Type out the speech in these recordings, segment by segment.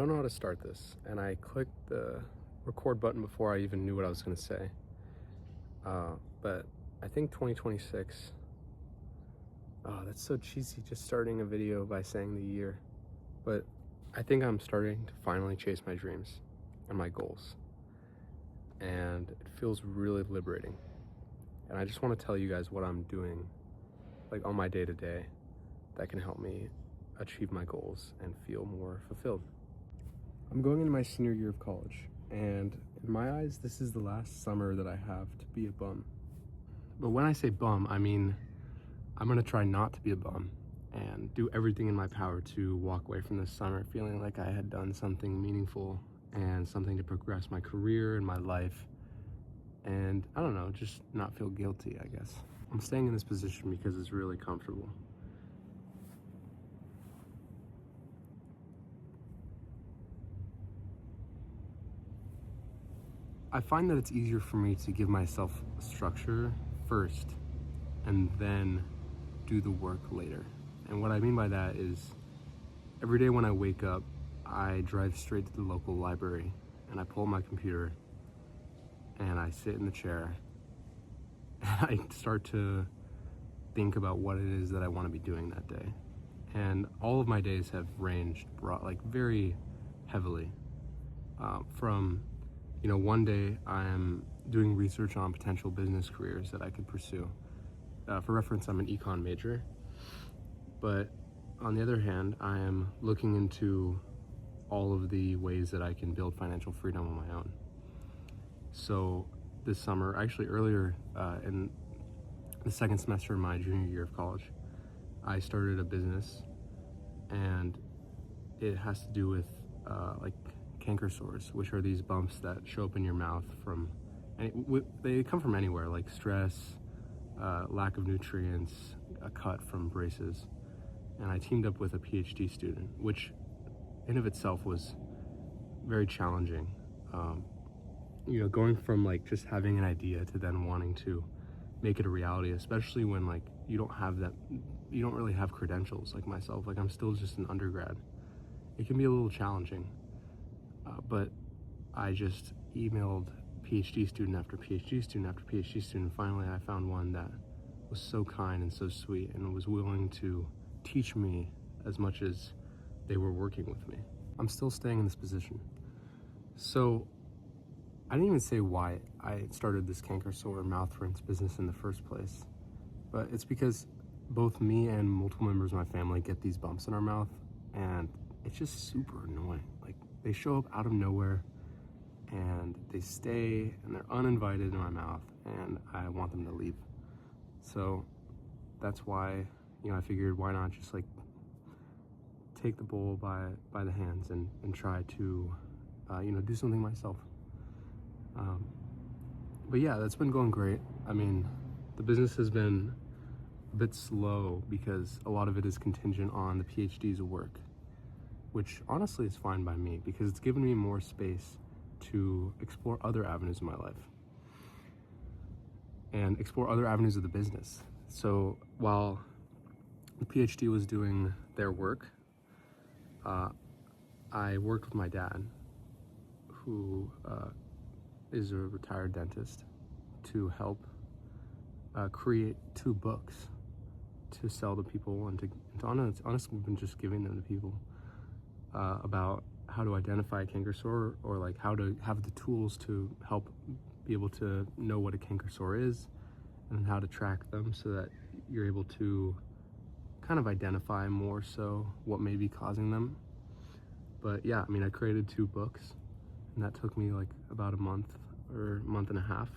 don't know how to start this, and I clicked the record button before I even knew what I was going to say. But I think 2026, oh, that's so cheesy, just starting a video by saying the year. But I think I'm starting to finally chase my dreams and my goals. And it feels really liberating. And I just want to tell you guys what I'm doing, like on my day-to-day, that can help me achieve my goals and feel more fulfilled. I'm going into my senior year of college, and in my eyes, this is the last summer that I have to be a bum. But when I say bum, I mean I'm gonna try not to be a bum and do everything in my power to walk away from this summer feeling like I had done something meaningful and something to progress my career and my life. And I don't know, just not feel guilty, I guess. I'm staying in this position because it's really comfortable. I find that it's easier for me to give myself a structure first and then do the work later. And what I mean by that is every day when I wake up, I drive straight to the local library and I pull my computer and I sit in the chair and I start to think about what it is that I want to be doing that day. And all of my days have ranged very heavily from one day I'm doing research on potential business careers that I could pursue. For reference, I'm an econ major, but on the other hand, I am looking into all of the ways that I can build financial freedom on my own. So this summer, actually earlier in the second semester of my junior year of college, I started a business, and it has to do with canker sores, which are these bumps that show up in your mouth they come from anywhere, like stress, lack of nutrients, a cut from braces. And I teamed up with a PhD student, which in of itself was very challenging. Going from just having an idea to then wanting to make it a reality, especially when you don't really have credentials like myself. I'm still just an undergrad. It can be a little challenging. But I just emailed PhD student after PhD student after PhD student. Finally, I found one that was so kind and so sweet and was willing to teach me as much as they were working with me. I'm still staying in this position. So I didn't even say why I started this canker sore mouth rinse business in the first place, but it's because both me and multiple members of my family get these bumps in our mouth, and it's just super annoying. They show up out of nowhere and they stay and they're uninvited in my mouth, and I want them to leave. So that's why, I figured why not just take the bull by the hands and try to, do something myself. But yeah, that's been going great. I mean, the business has been a bit slow because a lot of it is contingent on the PhD's work, which honestly is fine by me because it's given me more space to explore other avenues in my life and explore other avenues of the business. So while the PhD was doing their work, I worked with my dad, who is a retired dentist, to help create 2 books to sell to people and to honestly, we've been just giving them to people. About how to identify a canker sore, or how to have the tools to help be able to know what a canker sore is and how to track them so that you're able to kind of identify more so what may be causing them. But yeah, I mean, I created 2 books, and that took me about a month or month and a half.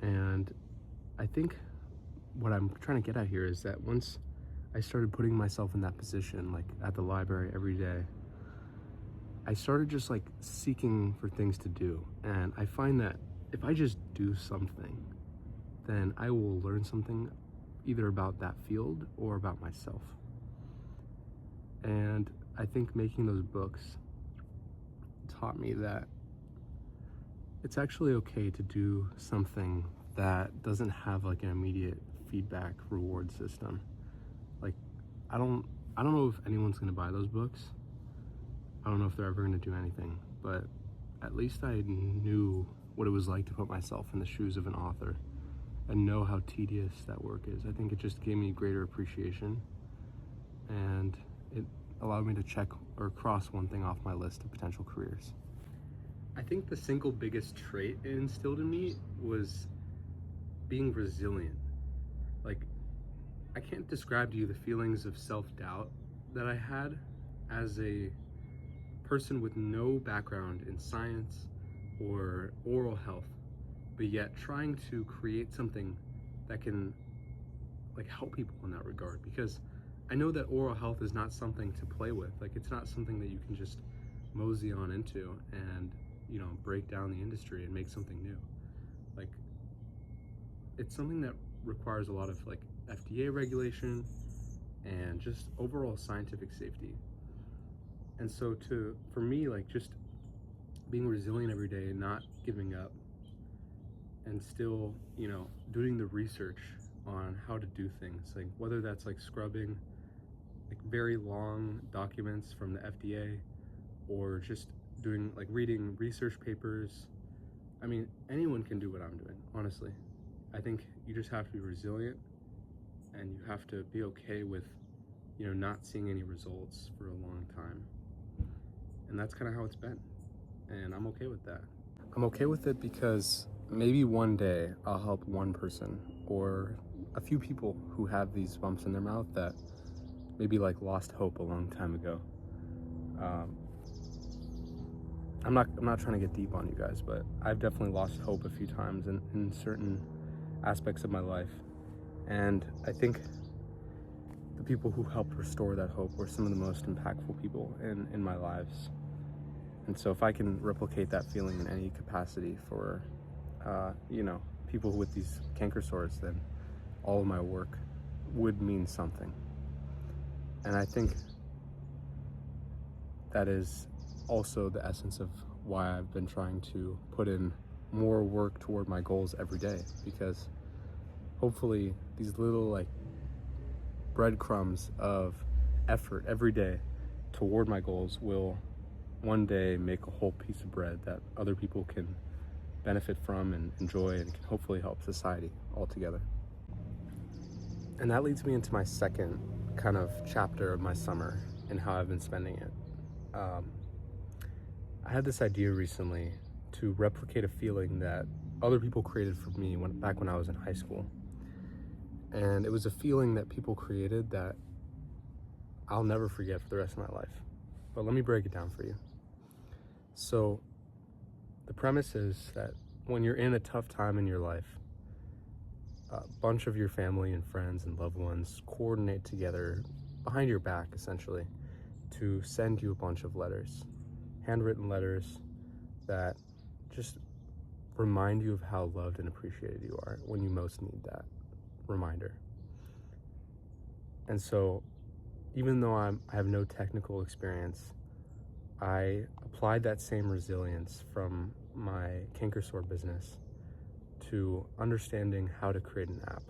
And I think what I'm trying to get at here is that once I started putting myself in that position, at the library every day, I started just seeking for things to do. And I find that if I just do something, then I will learn something either about that field or about myself. And I think making those books taught me that it's actually okay to do something that doesn't have an immediate feedback reward system. I don't know if anyone's gonna buy those books, I don't know if they're ever going to do anything, but at least I knew what it was like to put myself in the shoes of an author and know how tedious that work is. I think it just gave me greater appreciation, and it allowed me to check or cross one thing off my list of potential careers. I think the single biggest trait it instilled in me was being resilient. Like, I can't describe to you the feelings of self-doubt that I had as a person with no background in science or oral health, but yet trying to create something that can like help people in that regard, because I know that oral health is not something to play with. Like, it's not something that you can just mosey on into and, you know, break down the industry and make something new. Like, it's something that requires a lot of like FDA regulation and just overall scientific safety. And so for me, like, just being resilient every day and not giving up, and still, you know, doing the research on how to do things, like whether that's like scrubbing like very long documents from the FDA, or just doing like reading research papers. I mean, anyone can do what I'm doing, honestly. I think you just have to be resilient, and you have to be okay with, you know, not seeing any results for a long time. And that's kind of how it's been. And I'm okay with that. I'm okay with it because maybe one day I'll help one person or a few people who have these bumps in their mouth that maybe like lost hope a long time ago. I'm not trying to get deep on you guys, but I've definitely lost hope a few times in certain aspects of my life. And I think the people who helped restore that hope were some of the most impactful people in my lives. And so if I can replicate that feeling in any capacity for, you know, people with these canker sores, then all of my work would mean something. And I think that is also the essence of why I've been trying to put in more work toward my goals every day, because hopefully these little like breadcrumbs of effort every day toward my goals will one day make a whole piece of bread that other people can benefit from and enjoy, and can hopefully help society altogether. And that leads me into my second kind of chapter of my summer and how I've been spending it. I had this idea recently to replicate a feeling that other people created for me back when I was in high school. And it was a feeling that people created that I'll never forget for the rest of my life. But let me break it down for you. So the premise is that when you're in a tough time in your life, a bunch of your family and friends and loved ones coordinate together behind your back, essentially, to send you a bunch of letters, handwritten letters that just remind you of how loved and appreciated you are when you most need that reminder. And so even though I have no technical experience, I applied that same resilience from my canker sore business to understanding how to create an app.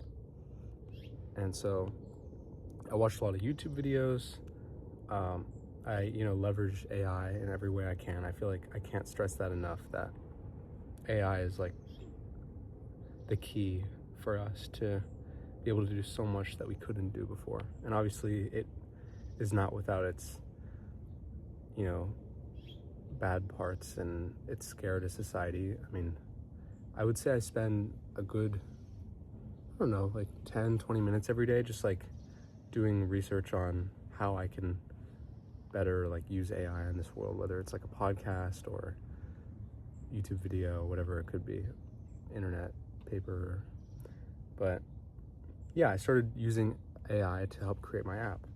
And so I watched a lot of YouTube videos. I, you know, leverage AI in every way I can. I feel like I can't stress that enough, that AI is like the key for us to be able to do so much that we couldn't do before. And obviously it is not without its, you know, bad parts and its scare to society. I mean, I would say I spend a good, I don't know, like 10-20 minutes every day just like doing research on how I can better like use AI in this world, whether it's like a podcast or YouTube video, whatever it could be, internet, paper. But yeah, I started using AI to help create my app,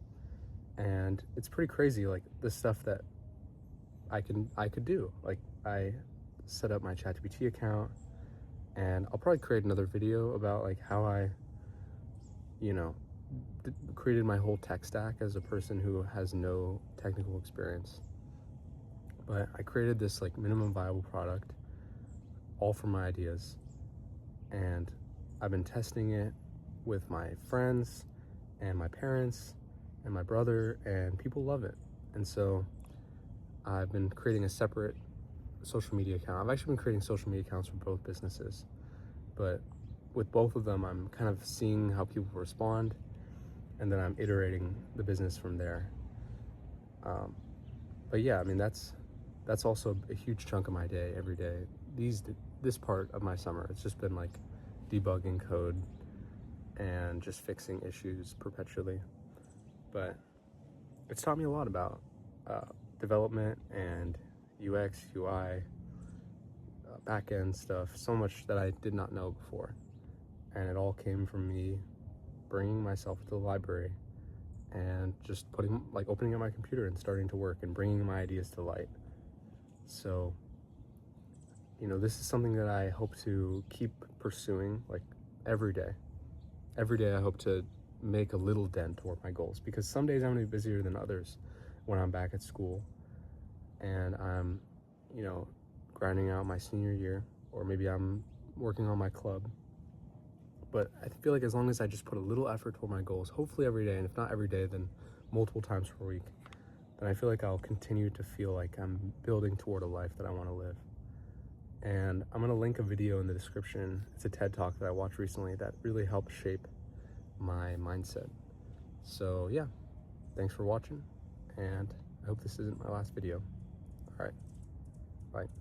and it's pretty crazy, like the stuff that I could do. Like, I set up my ChatGPT account, and I'll probably create another video about like how I, you know, created my whole tech stack as a person who has no technical experience. But I created this like minimum viable product all from my ideas, and I've been testing it with my friends and my parents and my brother, and people love it. And so I've been creating a separate social media account. I've actually been creating social media accounts for both businesses, but with both of them, I'm kind of seeing how people respond, and then I'm iterating the business from there. But yeah, I mean, that's also a huge chunk of my day every day. This part of my summer, it's just been like debugging code and just fixing issues perpetually. But it's taught me a lot about development and UX, UI, back-end stuff, so much that I did not know before. And it all came from me bringing myself to the library and just opening up my computer and starting to work and bringing my ideas to light. So, this is something that I hope to keep pursuing, like, every day. Every day I hope to make a little dent toward my goals, because some days I'm going to be busier than others when I'm back at school and I'm, grinding out my senior year, or maybe I'm working on my club. But I feel like as long as I just put a little effort toward my goals, hopefully every day, and if not every day, then multiple times per week, then I feel like I'll continue to feel like I'm building toward a life that I want to live. And I'm going to link a video in the description. It's a TED Talk that I watched recently that really helped shape my mindset. So yeah, thanks for watching, and I hope this isn't my last video. All right, bye.